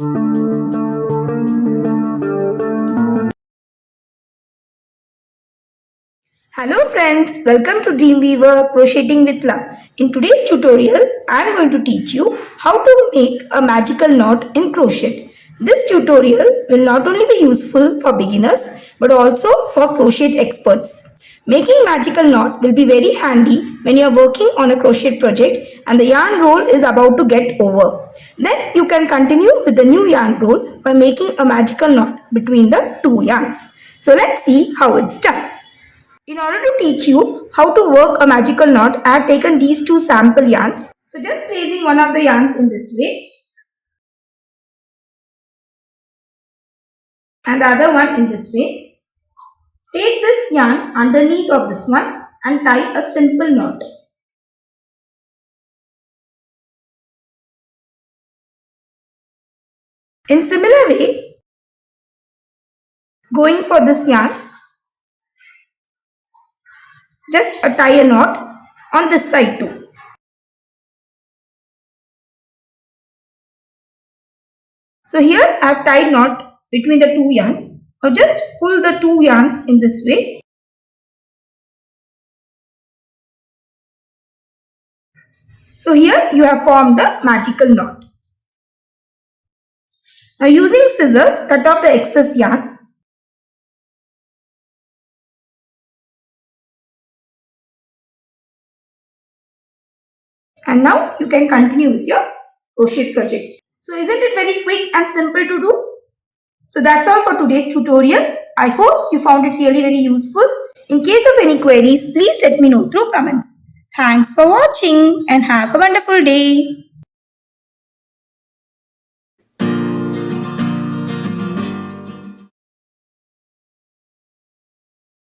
Hello friends, welcome to Dreamweaver Crocheting with Love. In today's tutorial, I am going to teach you how to make a magical knot in crochet. This tutorial will not only be useful for beginners but also for crochet experts. Making magical knot will be very handy when you are working on a crochet project and the yarn roll is about to get over. Then you can continue with the new yarn roll by making a magical knot between the two yarns. So let's see how it's done. In order to teach you how to work a magical knot, I have taken these two sample yarns. So just placing one of the yarns in this way and the other one in this way. Take this yarn underneath of this one and tie a simple knot. In similar way, going for this yarn, just tie a knot on this side too. So here I have tied knot between the two yarns. Now just pull the two yarns in this way. So here you have formed the magical knot. Now using scissors, cut off the excess yarn. And now you can continue with your crochet project. So isn't it very quick and simple to do? So that's all for today's tutorial. I hope you found it really very useful. In case of any queries, please let me know through comments. Thanks for watching and have a wonderful day.